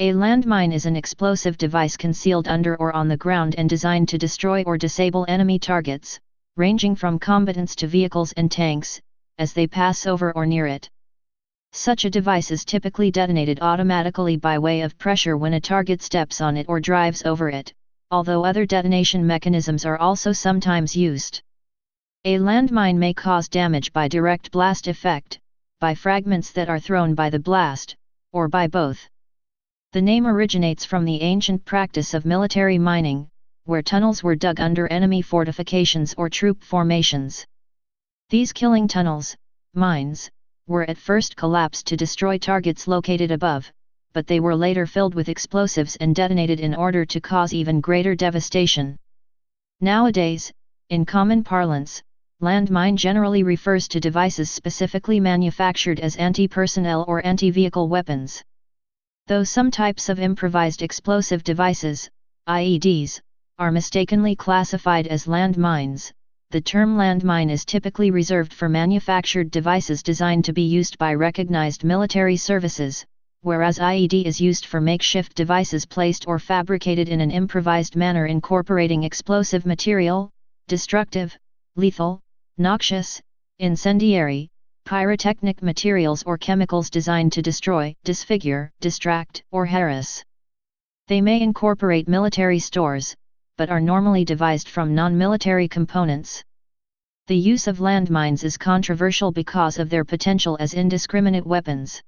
A landmine is an explosive device concealed under or on the ground and designed to destroy or disable enemy targets, ranging from combatants to vehicles and tanks, as they pass over or near it. Such a device is typically detonated automatically by way of pressure when a target steps on it or drives over it, although other detonation mechanisms are also sometimes used. A landmine may cause damage by direct blast effect, by fragments that are thrown by the blast, or by both. The name originates from the ancient practice of military mining, where tunnels were dug under enemy fortifications or troop formations. These killing tunnels, mines, were at first collapsed to destroy targets located above, but they were later filled with explosives and detonated in order to cause even greater devastation. Nowadays, in common parlance, landmine generally refers to devices specifically manufactured as anti-personnel or anti-vehicle weapons. Though some types of improvised explosive devices, IEDs, are mistakenly classified as landmines, the term landmine is typically reserved for manufactured devices designed to be used by recognized military services, whereas IED is used for makeshift devices placed or fabricated in an improvised manner incorporating explosive material, destructive, lethal, noxious, incendiary, pyrotechnic materials or chemicals designed to destroy, disfigure, distract, or harass. They may incorporate military stores, but are normally devised from non-military components. The use of landmines is controversial because of their potential as indiscriminate weapons.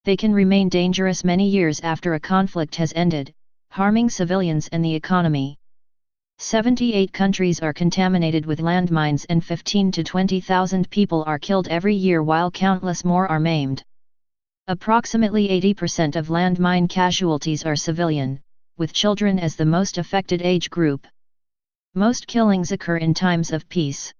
They can remain dangerous many years after a conflict has ended, harming civilians and the economy. 78 countries are contaminated with landmines and 15 to 20,000 people are killed every year while countless more are maimed. Approximately 80% of landmine casualties are civilian, with children as the most affected age group. Most killings occur in times of peace.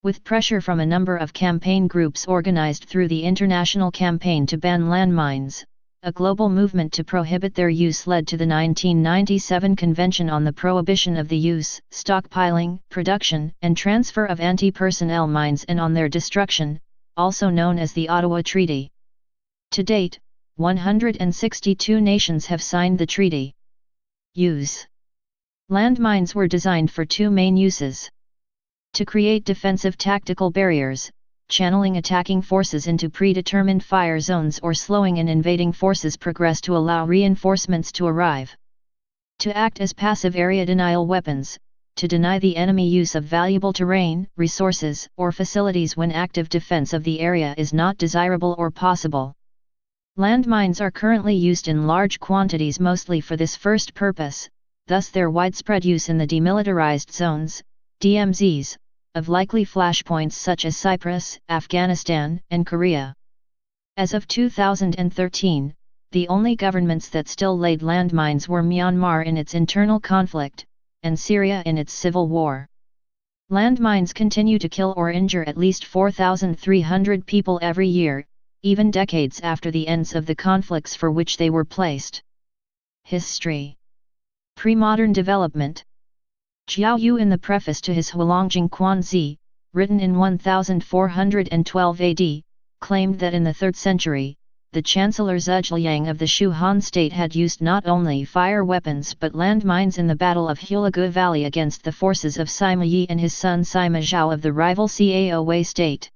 With pressure from a number of campaign groups organized through the international campaign to ban landmines, a global movement to prohibit their use led to the 1997 Convention on the Prohibition of the Use, Stockpiling, Production, and Transfer of Anti-Personnel Mines and on their destruction, also known as the Ottawa Treaty. To date, 162 nations have signed the treaty. Use. Landmines were designed for two main uses. To create defensive tactical barriers, channeling attacking forces into predetermined fire zones or slowing an invading force's progress to allow reinforcements to arrive. To act as passive area denial weapons, to deny the enemy use of valuable terrain, resources, or facilities when active defense of the area is not desirable or possible. Landmines are currently used in large quantities mostly for this first purpose, thus their widespread use in the demilitarized zones, DMZs, of likely flashpoints such as Cyprus, Afghanistan, and Korea. As of 2013, the only governments that still laid landmines were Myanmar in its internal conflict, and Syria in its civil war. Landmines continue to kill or injure at least 4,300 people every year, even decades after the ends of the conflicts for which they were placed. History. Pre-modern development. Jiao Yu in the preface to his Hualongjing Quanzi, written in 1412 AD, claimed that in the 3rd century, the Chancellor Zhujiang of the Shu Han state had used not only fire weapons but landmines in the Battle of Hulagu Valley against the forces of Sima Yi and his son Sima Zhao of the rival Cao Wei state.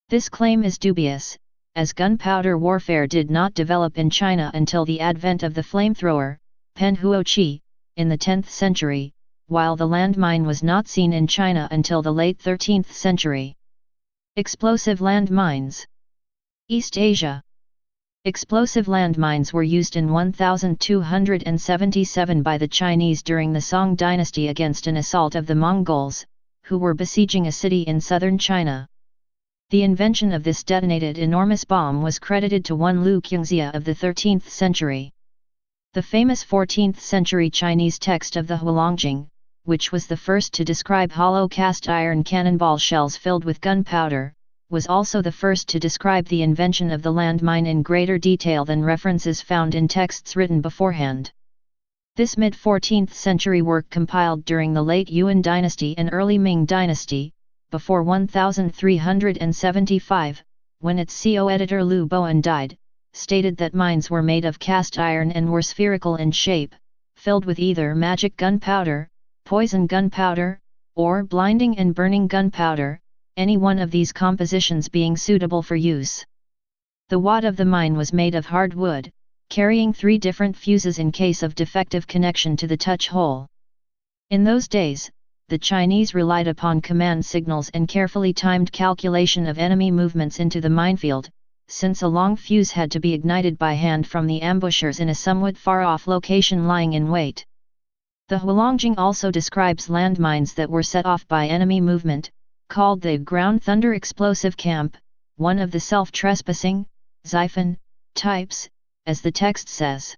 This claim is dubious, as gunpowder warfare did not develop in China until the advent of the flamethrower, Pen Huoqi, in the 10th century, while the landmine was not seen in China until the late 13th century. Explosive landmines. East Asia. Explosive landmines were used in 1277 by the Chinese during the Song dynasty against an assault of the Mongols, who were besieging a city in southern China. The invention of this detonated enormous bomb was credited to one Lu Qingxia of the 13th century. The famous 14th century Chinese text of the Hualongjing, which was the first to describe hollow cast iron cannonball shells filled with gunpowder, was also the first to describe the invention of the landmine in greater detail than references found in texts written beforehand. This mid-14th century work compiled during the late Yuan dynasty and early Ming dynasty, before 1375, when its CO editor Lu Boan died, stated that mines were made of cast iron and were spherical in shape, filled with either magic gunpowder, poison gunpowder, or blinding and burning gunpowder, any one of these compositions being suitable for use. The wad of the mine was made of hard wood, carrying 3 different fuses in case of defective connection to the touch hole. In those days, the Chinese relied upon command signals and carefully timed calculation of enemy movements into the minefield, since a long fuse had to be ignited by hand from the ambushers in a somewhat far-off location lying in wait. The Hualongjing also describes landmines that were set off by enemy movement, called the ground thunder explosive camp, one of the self-trespassing, Xiphon, types, as the text says.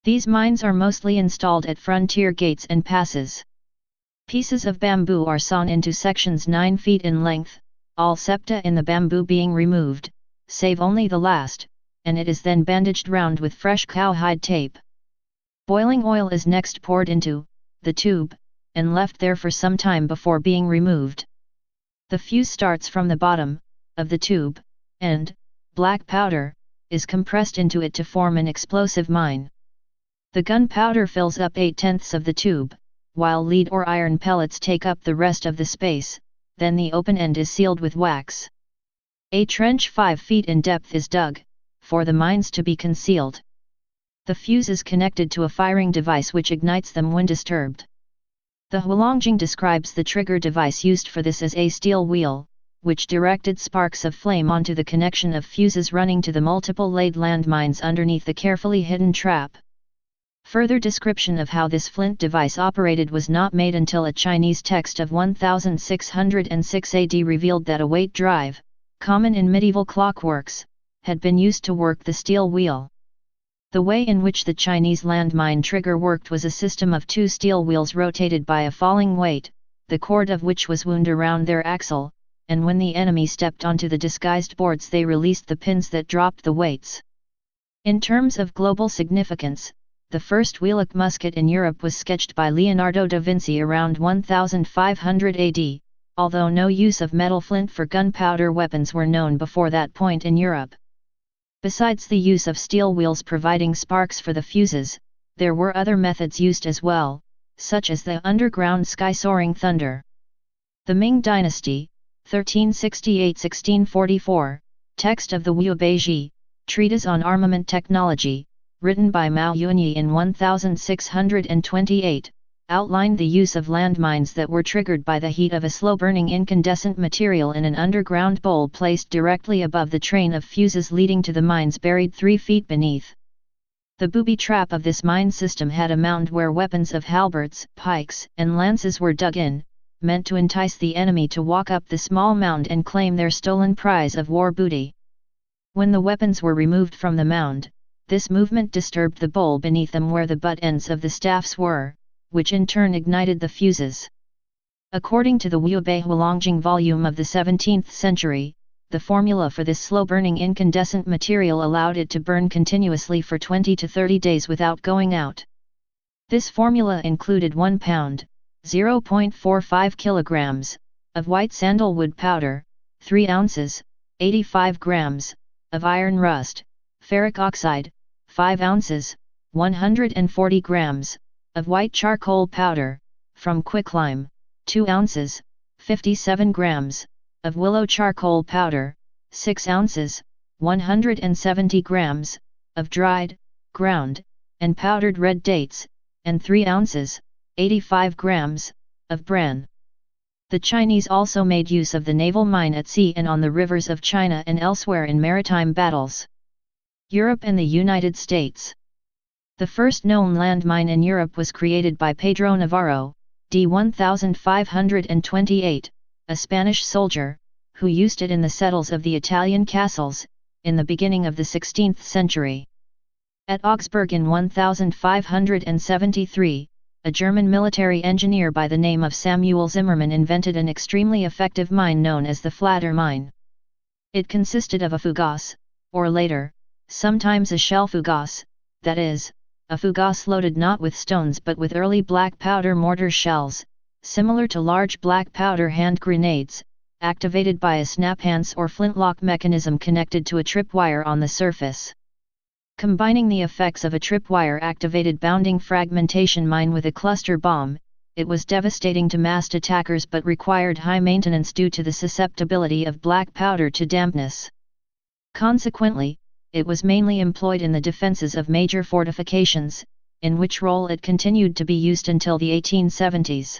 These mines are mostly installed at frontier gates and passes. Pieces of bamboo are sawn into sections 9 feet in length, all septa in the bamboo being removed, save only the last, and it is then bandaged round with fresh cowhide tape. Boiling oil is next poured into the tube, and left there for some time before being removed. The fuse starts from the bottom of the tube, and black powder is compressed into it to form an explosive mine. The gunpowder fills up 8/10 of the tube, while lead or iron pellets take up the rest of the space, then the open end is sealed with wax. A trench 5 feet in depth is dug, for the mines to be concealed. The fuse is connected to a firing device which ignites them when disturbed. The Hualongjing describes the trigger device used for this as a steel wheel, which directed sparks of flame onto the connection of fuses running to the multiple laid landmines underneath the carefully hidden trap. Further description of how this flint device operated was not made until a Chinese text of 1606 AD revealed that a weight drive, common in medieval clockworks, had been used to work the steel wheel. The way in which the Chinese landmine trigger worked was a system of 2 steel wheels rotated by a falling weight, the cord of which was wound around their axle, and when the enemy stepped onto the disguised boards they released the pins that dropped the weights. In terms of global significance, the first wheellock musket in Europe was sketched by Leonardo da Vinci around 1500 AD, although no use of metal flint for gunpowder weapons were known before that point in Europe. Besides the use of steel wheels providing sparks for the fuses, there were other methods used as well, such as the underground sky-soaring thunder. The Ming Dynasty, 1368–1644, text of the Wubeiji, treatise on armament technology, written by Mao Yunyi in 1628, outlined the use of landmines that were triggered by the heat of a slow-burning incandescent material in an underground bowl placed directly above the train of fuses leading to the mines buried 3 feet beneath. The booby trap of this mine system had a mound where weapons of halberds, pikes, and lances were dug in, meant to entice the enemy to walk up the small mound and claim their stolen prize of war booty. When the weapons were removed from the mound, this movement disturbed the bowl beneath them where the butt ends of the staffs were, which in turn ignited the fuses. According to the Wubei Hualongjing volume of the 17th century, the formula for this slow-burning incandescent material allowed it to burn continuously for 20 to 30 days without going out. This formula included 1 pound, 0.45 kilograms, of white sandalwood powder, 3 ounces, 85 grams, of iron rust, ferric oxide, 5 ounces, 140 grams, of white charcoal powder, from quicklime, 2 ounces, 57 grams, of willow charcoal powder, 6 ounces, 170 grams, of dried, ground, and powdered red dates, and 3 ounces, 85 grams, of bran. The Chinese also made use of the naval mine at sea and on the rivers of China and elsewhere in maritime battles. Europe and the United States. The first known landmine in Europe was created by Pedro Navarro, d. 1528, a Spanish soldier, who used it in the settles of the Italian castles, in the beginning of the 16th century. At Augsburg in 1573, a German military engineer by the name of Samuel Zimmermann invented an extremely effective mine known as the Flatter mine. It consisted of a fougasse, or later, sometimes a shell fougasse, that is, a fougasse loaded not with stones but with early black powder mortar shells, similar to large black powder hand grenades, activated by a snap-hands or flintlock mechanism connected to a tripwire on the surface. Combining the effects of a tripwire-activated bounding fragmentation mine with a cluster bomb, it was devastating to massed attackers but required high maintenance due to the susceptibility of black powder to dampness. Consequently, it was mainly employed in the defenses of major fortifications, in which role it continued to be used until the 1870s.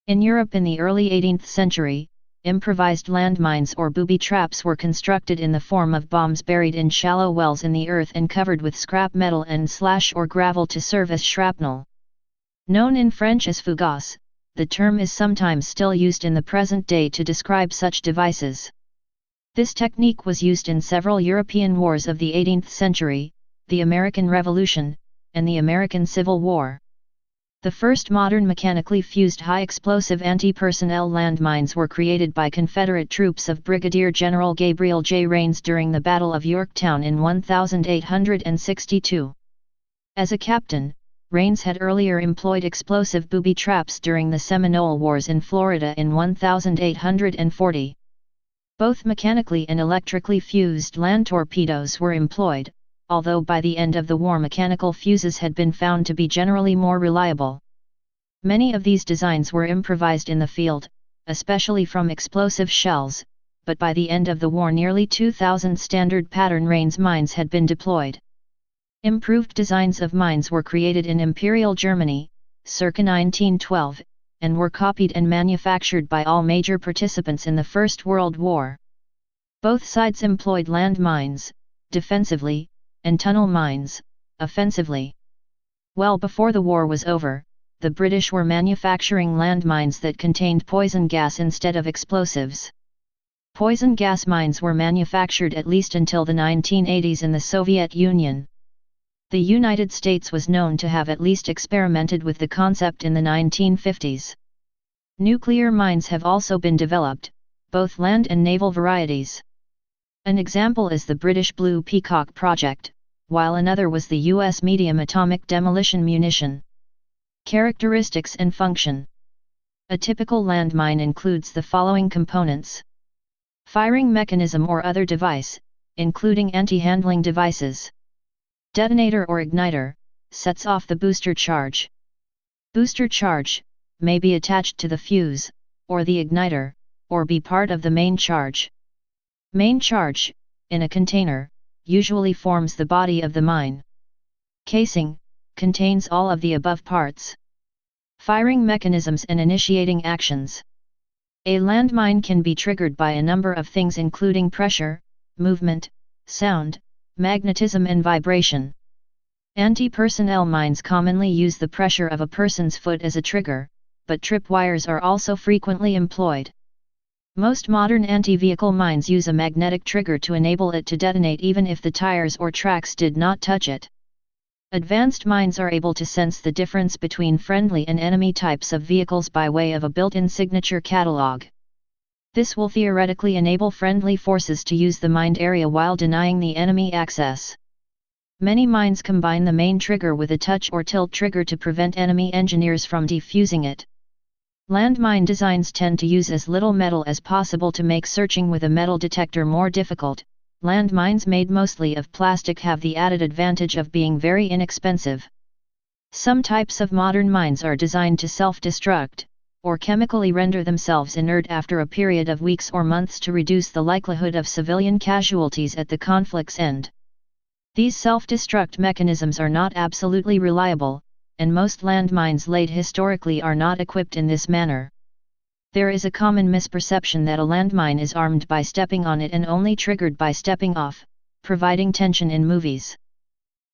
In Europe in the early 18th century, improvised landmines or booby traps were constructed in the form of bombs buried in shallow wells in the earth and covered with scrap metal and slash or gravel to serve as shrapnel. Known in French as fougasse, the term is sometimes still used in the present day to describe such devices. This technique was used in several European wars of the 18th century, the American Revolution, and the American Civil War. The first modern mechanically fused high-explosive anti-personnel landmines were created by Confederate troops of Brigadier General Gabriel J. Rains during the Battle of Yorktown in 1862. As a captain, Rains had earlier employed explosive booby traps during the Seminole Wars in Florida in 1840. Both mechanically and electrically fused land torpedoes were employed, although by the end of the war mechanical fuses had been found to be generally more reliable. Many of these designs were improvised in the field, especially from explosive shells, but by the end of the war nearly 2,000 standard pattern Rains mines had been deployed. Improved designs of mines were created in Imperial Germany, circa 1912, and were copied and manufactured by all major participants in the First World War. Both sides employed land mines, defensively, and tunnel mines, offensively. Well before the war was over, the British were manufacturing landmines that contained poison gas instead of explosives. Poison gas mines were manufactured at least until the 1980s in the Soviet Union. The United States was known to have at least experimented with the concept in the 1950s. Nuclear mines have also been developed, both land and naval varieties. An example is the British Blue Peacock project, while another was the U.S. medium atomic demolition munition. Characteristics and function. A typical landmine includes the following components: firing mechanism or other device, including anti-handling devices. Detonator or igniter, sets off the booster charge. Booster charge, may be attached to the fuse, or the igniter, or be part of the main charge. Main charge, in a container, usually forms the body of the mine. Casing, contains all of the above parts. Firing mechanisms and initiating actions. A landmine can be triggered by a number of things including pressure, movement, sound, magnetism and vibration. Anti-personnel mines commonly use the pressure of a person's foot as a trigger, but tripwires are also frequently employed. Most modern anti-vehicle mines use a magnetic trigger to enable it to detonate even if the tires or tracks did not touch it. Advanced mines are able to sense the difference between friendly and enemy types of vehicles by way of a built-in signature catalog. This will theoretically enable friendly forces to use the mined area while denying the enemy access. Many mines combine the main trigger with a touch or tilt trigger to prevent enemy engineers from defusing it. Landmine designs tend to use as little metal as possible to make searching with a metal detector more difficult. Landmines made mostly of plastic have the added advantage of being very inexpensive. Some types of modern mines are designed to self-destruct, or chemically render themselves inert after a period of weeks or months to reduce the likelihood of civilian casualties at the conflict's end. These self-destruct mechanisms are not absolutely reliable, and most landmines laid historically are not equipped in this manner. There is a common misperception that a landmine is armed by stepping on it and only triggered by stepping off, providing tension in movies.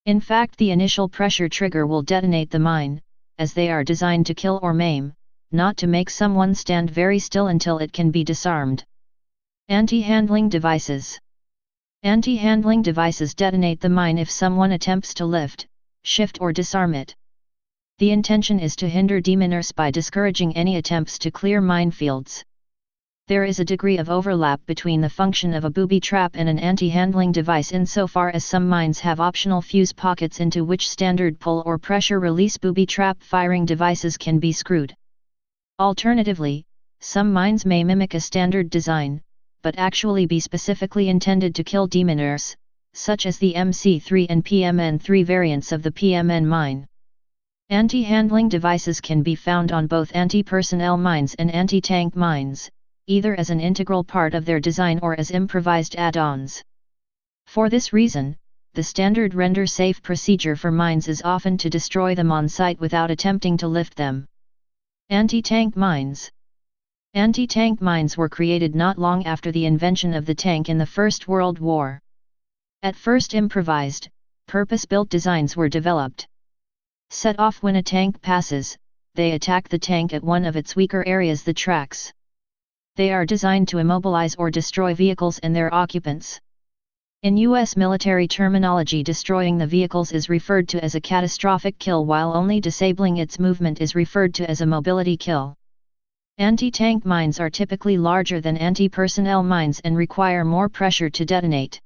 In fact, the initial pressure trigger will detonate the mine, as they are designed to kill or maim, not to make someone stand very still until it can be disarmed. Anti-handling devices. Anti-handling devices detonate the mine if someone attempts to lift, shift or disarm it. The intention is to hinder deminers by discouraging any attempts to clear minefields. There is a degree of overlap between the function of a booby trap and an anti-handling device insofar as some mines have optional fuse pockets into which standard pull or pressure release booby trap firing devices can be screwed. Alternatively, some mines may mimic a standard design, but actually be specifically intended to kill deminers, such as the MC3 and PMN3 variants of the PMN mine. Anti-handling devices can be found on both anti-personnel mines and anti-tank mines, either as an integral part of their design or as improvised add-ons. For this reason, the standard render-safe procedure for mines is often to destroy them on site without attempting to lift them. Anti-tank mines. Anti-tank mines were created not long after the invention of the tank in the First World War. At first improvised, purpose-built designs were developed. Set off when a tank passes, they attack the tank at one of its weaker areas, the tracks. They are designed to immobilize or destroy vehicles and their occupants. In U.S. military terminology, destroying the vehicles is referred to as a catastrophic kill, while only disabling its movement is referred to as a mobility kill. Anti-tank mines are typically larger than anti-personnel mines and require more pressure to detonate.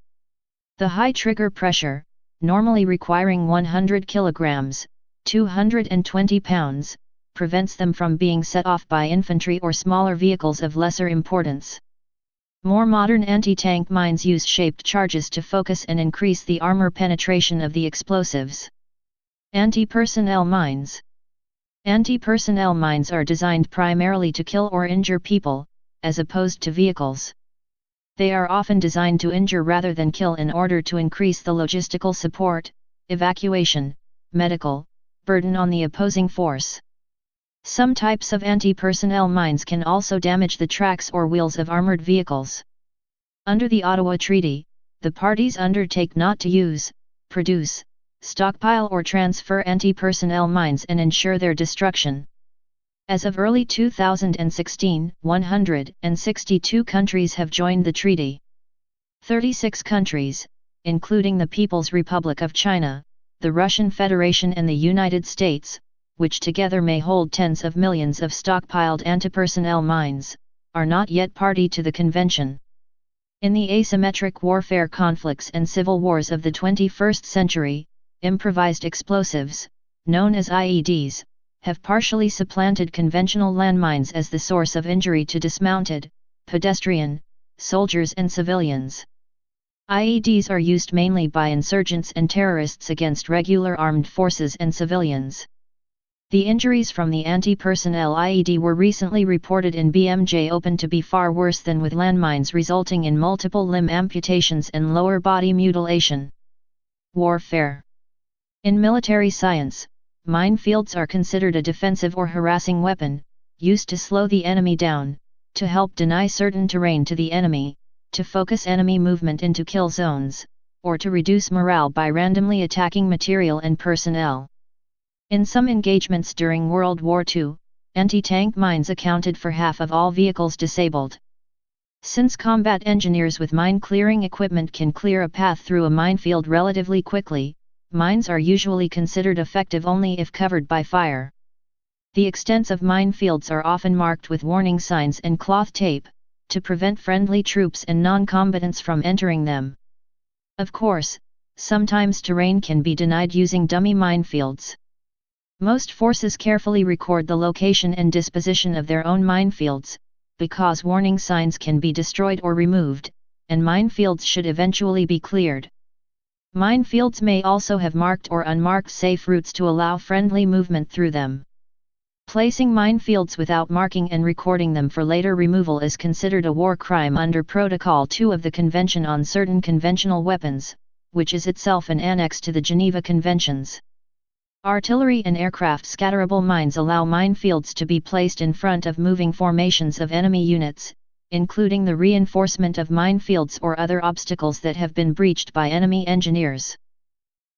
The high trigger pressure, normally requiring 100 kilograms, 220 pounds, prevents them from being set off by infantry or smaller vehicles of lesser importance. More modern anti-tank mines use shaped charges to focus and increase the armor penetration of the explosives. Anti-personnel mines. Anti-personnel mines are designed primarily to kill or injure people, as opposed to vehicles. They are often designed to injure rather than kill in order to increase the logistical support, evacuation, medical, burden on the opposing force. Some types of anti-personnel mines can also damage the tracks or wheels of armored vehicles. Under the Ottawa Treaty, the parties undertake not to use, produce, stockpile or transfer anti-personnel mines and ensure their destruction. As of early 2016, 162 countries have joined the treaty. 36 countries, including the People's Republic of China, the Russian Federation and the United States, which together may hold tens of millions of stockpiled anti-personnel mines, are not yet party to the convention. In the asymmetric warfare conflicts and civil wars of the 21st century, improvised explosives, known as IEDs, have partially supplanted conventional landmines as the source of injury to dismounted, pedestrian, soldiers and civilians. IEDs are used mainly by insurgents and terrorists against regular armed forces and civilians. The injuries from the anti-personnel IED were recently reported in BMJ Open to be far worse than with landmines, resulting in multiple limb amputations and lower body mutilation. Warfare. In military science, minefields are considered a defensive or harassing weapon, used to slow the enemy down, to help deny certain terrain to the enemy, to focus enemy movement into kill zones, or to reduce morale by randomly attacking material and personnel. In some engagements during World War II, anti-tank mines accounted for half of all vehicles disabled. Since combat engineers with mine-clearing equipment can clear a path through a minefield relatively quickly, mines are usually considered effective only if covered by fire. The extents of minefields are often marked with warning signs and cloth tape, to prevent friendly troops and non-combatants from entering them. Of course, sometimes terrain can be denied using dummy minefields. Most forces carefully record the location and disposition of their own minefields, because warning signs can be destroyed or removed, and minefields should eventually be cleared. Minefields may also have marked or unmarked safe routes to allow friendly movement through them. Placing minefields without marking and recording them for later removal is considered a war crime under Protocol 2 of the Convention on Certain Conventional Weapons, which is itself an annex to the Geneva Conventions. Artillery and aircraft scatterable mines allow minefields to be placed in front of moving formations of enemy units, including the reinforcement of minefields or other obstacles that have been breached by enemy engineers.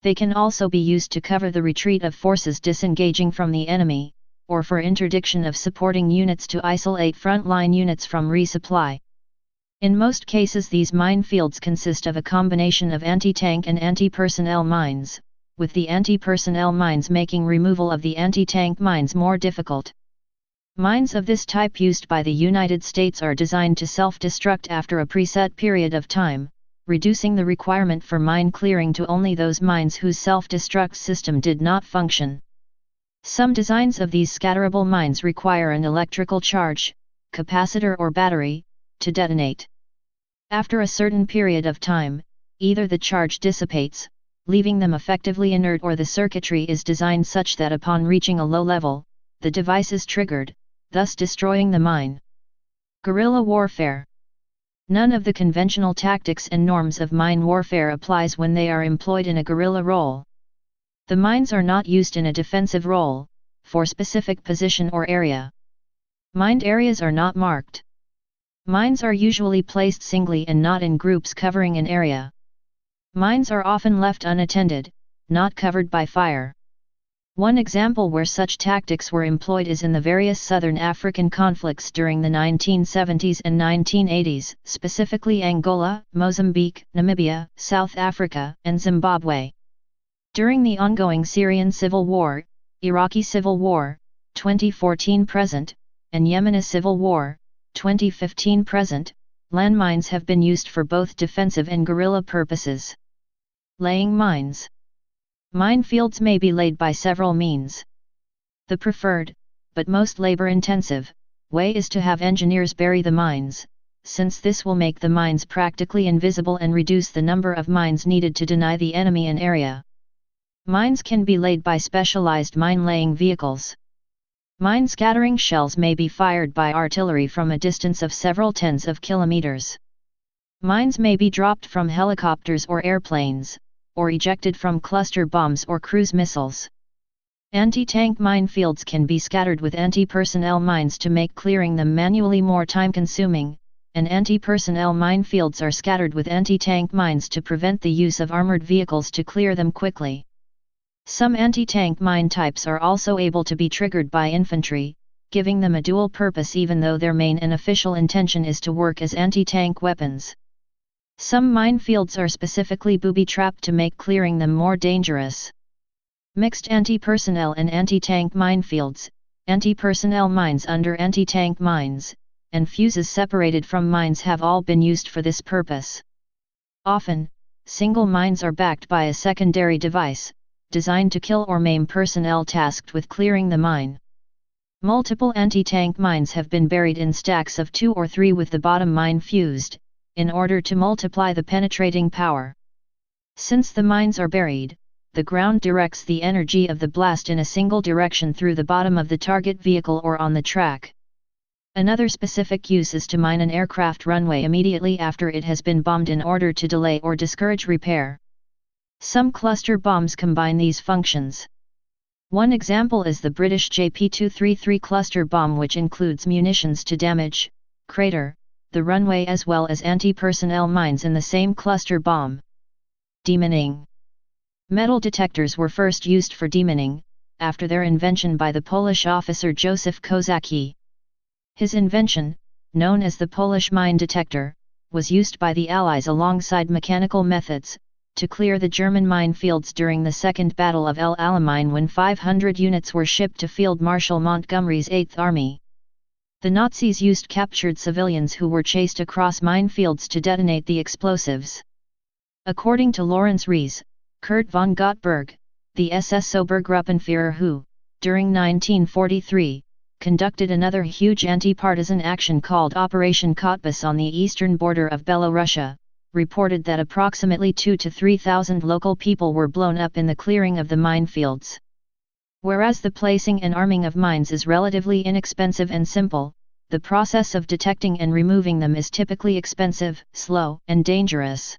They can also be used to cover the retreat of forces disengaging from the enemy, or for interdiction of supporting units to isolate frontline units from resupply. In most cases, these minefields consist of a combination of anti-tank and anti-personnel mines, with the anti-personnel mines making removal of the anti-tank mines more difficult. Mines of this type used by the United States are designed to self-destruct after a preset period of time, reducing the requirement for mine clearing to only those mines whose self-destruct system did not function. Some designs of these scatterable mines require an electrical charge, capacitor or battery, to detonate. After a certain period of time, either the charge dissipates, leaving them effectively inert, or the circuitry is designed such that upon reaching a low level, the device is triggered, thus destroying the mine. Guerrilla warfare. None of the conventional tactics and norms of mine warfare applies when they are employed in a guerrilla role. The mines are not used in a defensive role, for specific position or area. Mined areas are not marked. Mines are usually placed singly and not in groups covering an area. Mines are often left unattended, not covered by fire. One example where such tactics were employed is in the various southern African conflicts during the 1970s and 1980s, specifically Angola, Mozambique, Namibia, South Africa, and Zimbabwe. During the ongoing Syrian civil war, Iraqi civil war, 2014-present, and Yemeni civil war, 2015-present, landmines have been used for both defensive and guerrilla purposes. Laying mines. Minefields may be laid by several means. The preferred, but most labor-intensive, way is to have engineers bury the mines, since this will make the mines practically invisible and reduce the number of mines needed to deny the enemy an area. Mines can be laid by specialized mine-laying vehicles. Mine scattering shells may be fired by artillery from a distance of several tens of kilometers. Mines may be dropped from helicopters or airplanes, or ejected from cluster bombs or cruise missiles. Anti-tank minefields can be scattered with anti-personnel mines to make clearing them manually more time-consuming, and anti-personnel minefields are scattered with anti-tank mines to prevent the use of armored vehicles to clear them quickly. Some anti-tank mine types are also able to be triggered by infantry, giving them a dual purpose even though their main and official intention is to work as anti-tank weapons. Some minefields are specifically booby-trapped to make clearing them more dangerous. Mixed anti-personnel and anti-tank minefields, anti-personnel mines under anti-tank mines, and fuses separated from mines have all been used for this purpose. Often, single mines are backed by a secondary device, designed to kill or maim personnel tasked with clearing the mine. Multiple anti-tank mines have been buried in stacks of 2 or 3 with the bottom mine fused, in order to multiply the penetrating power. Since the mines are buried, the ground directs the energy of the blast in a single direction through the bottom of the target vehicle or on the track. Another specific use is to mine an aircraft runway immediately after it has been bombed in order to delay or discourage repair. Some cluster bombs combine these functions. One example is the British JP-233 cluster bomb, which includes munitions to damage, crater, the runway as well as anti-personnel mines in the same cluster bomb. Demining. Metal detectors were first used for demining, after their invention by the Polish officer Józef Kozacki. His invention, known as the Polish mine detector, was used by the Allies alongside mechanical methods, to clear the German minefields during the Second Battle of El Alamein when 500 units were shipped to Field Marshal Montgomery's 8th Army. The Nazis used captured civilians who were chased across minefields to detonate the explosives. According to Lorenz Ries, Kurt von Gottberg, the SS Obergruppenführer who, during 1943, conducted another huge anti-partisan action called Operation Kotbus on the eastern border of Belorussia, reported that approximately 2,000 to 3,000 local people were blown up in the clearing of the minefields. Whereas the placing and arming of mines is relatively inexpensive and simple, the process of detecting and removing them is typically expensive, slow, and dangerous.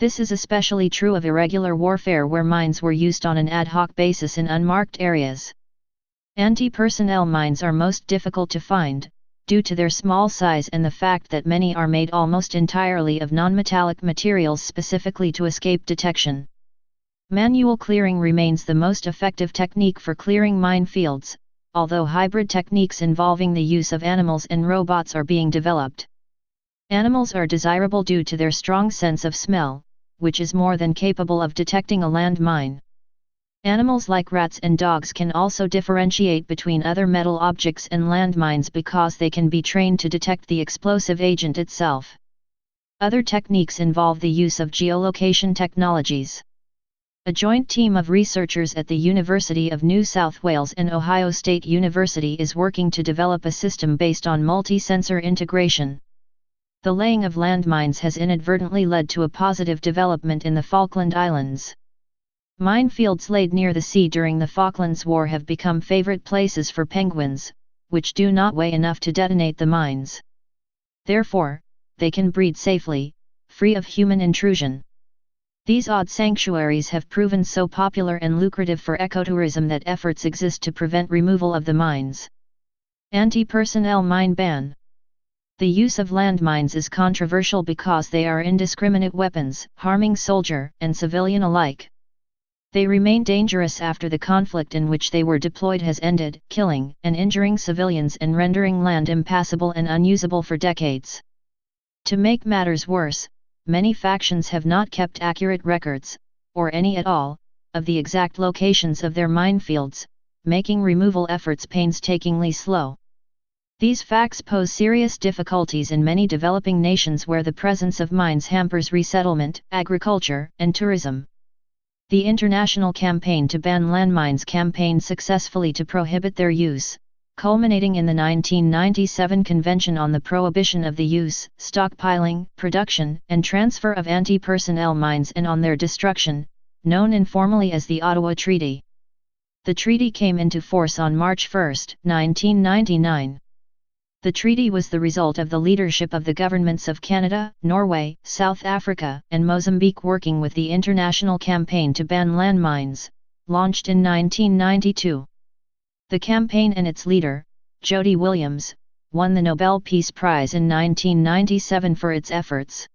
This is especially true of irregular warfare where mines were used on an ad hoc basis in unmarked areas. Anti-personnel mines are most difficult to find, due to their small size and the fact that many are made almost entirely of non-metallic materials specifically to escape detection. Manual clearing remains the most effective technique for clearing minefields, although hybrid techniques involving the use of animals and robots are being developed. Animals are desirable due to their strong sense of smell, which is more than capable of detecting a landmine. Animals like rats and dogs can also differentiate between other metal objects and landmines because they can be trained to detect the explosive agent itself. Other techniques involve the use of geolocation technologies. A joint team of researchers at the University of New South Wales and Ohio State University is working to develop a system based on multi-sensor integration. The laying of landmines has inadvertently led to a positive development in the Falkland Islands. Minefields laid near the sea during the Falklands War have become favorite places for penguins, which do not weigh enough to detonate the mines. Therefore, they can breed safely, free of human intrusion. These odd sanctuaries have proven so popular and lucrative for ecotourism that efforts exist to prevent removal of the mines. Anti-personnel mine ban. The use of landmines is controversial because they are indiscriminate weapons, harming soldier and civilian alike. They remain dangerous after the conflict in which they were deployed has ended, killing and injuring civilians and rendering land impassable and unusable for decades. To make matters worse, many factions have not kept accurate records, or any at all, of the exact locations of their minefields, making removal efforts painstakingly slow. These facts pose serious difficulties in many developing nations where the presence of mines hampers resettlement, agriculture, and tourism. The international campaign to ban landmines campaigned successfully to prohibit their use, culminating in the 1997 Convention on the Prohibition of the Use, Stockpiling, Production, and Transfer of Anti-Personnel Mines and on their destruction, known informally as the Ottawa Treaty. The treaty came into force on March 1, 1999. The treaty was the result of the leadership of the governments of Canada, Norway, South Africa, and Mozambique working with the international campaign to ban landmines, launched in 1992. The campaign and its leader, Jody Williams, won the Nobel Peace Prize in 1997 for its efforts.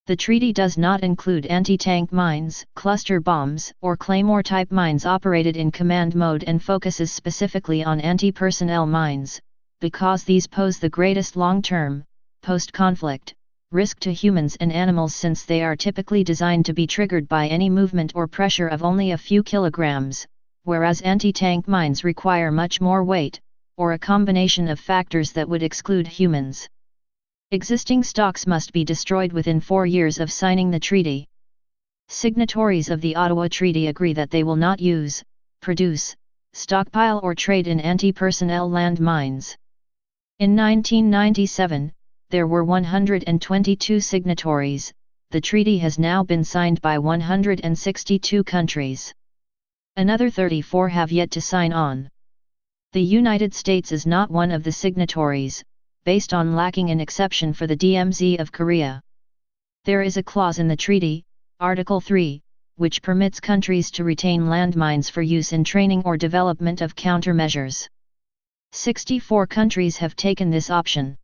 The treaty does not include anti-tank mines, cluster bombs, or claymore-type mines operated in command mode and focuses specifically on anti-personnel mines, because these pose the greatest long-term, post-conflict, risk to humans and animals since they are typically designed to be triggered by any movement or pressure of only a few kilograms, whereas anti-tank mines require much more weight, or a combination of factors that would exclude humans. Existing stocks must be destroyed within 4 years of signing the treaty. Signatories of the Ottawa Treaty agree that they will not use, produce, stockpile or trade in anti-personnel land mines. In 1997, there were 122 signatories. The treaty has now been signed by 162 countries. Another 34 have yet to sign on. The United States is not one of the signatories, based on lacking an exception for the DMZ of Korea. There is a clause in the treaty, Article 3, which permits countries to retain landmines for use in training or development of countermeasures. 64 countries have taken this option.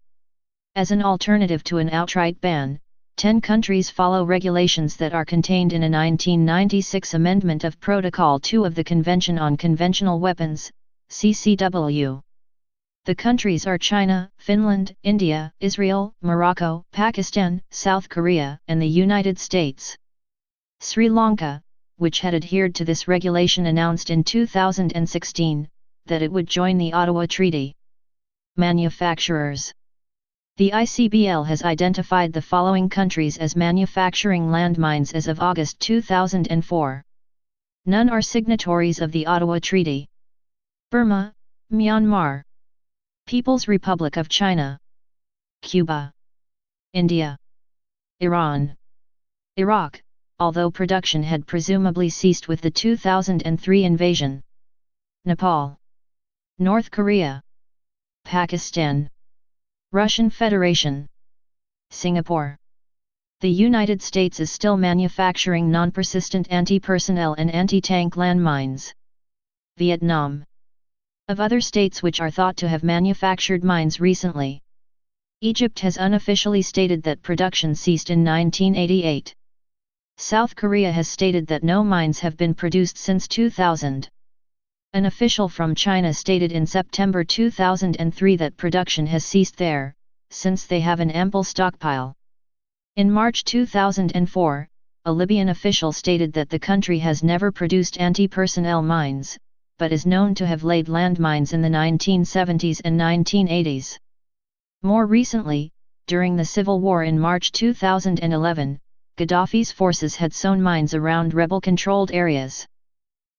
As an alternative to an outright ban, 10 countries follow regulations that are contained in a 1996 amendment of Protocol 2 of the Convention on Conventional Weapons, CCW. The countries are China, Finland, India, Israel, Morocco, Pakistan, South Korea, and the United States. Sri Lanka, which had adhered to this regulation, announced in 2016 that it would join the Ottawa Treaty. Manufacturers. The ICBL has identified the following countries as manufacturing landmines as of August 2004. None are signatories of the Ottawa Treaty. Burma, Myanmar, People's Republic of China, Cuba, India, Iran, Iraq, although production had presumably ceased with the 2003 invasion, Nepal, North Korea, Pakistan, Russian Federation, Singapore. The United States is still manufacturing non-persistent anti-personnel and anti-tank landmines. Vietnam. Of other states which are thought to have manufactured mines recently, Egypt has unofficially stated that production ceased in 1988. South Korea has stated that no mines have been produced since 2000. An official from China stated in September 2003 that production has ceased there, since they have an ample stockpile. In March 2004, a Libyan official stated that the country has never produced anti-personnel mines, but is known to have laid landmines in the 1970s and 1980s. More recently, during the civil war in March 2011, Gaddafi's forces had sown mines around rebel-controlled areas.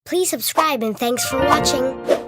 Please subscribe and thanks for watching.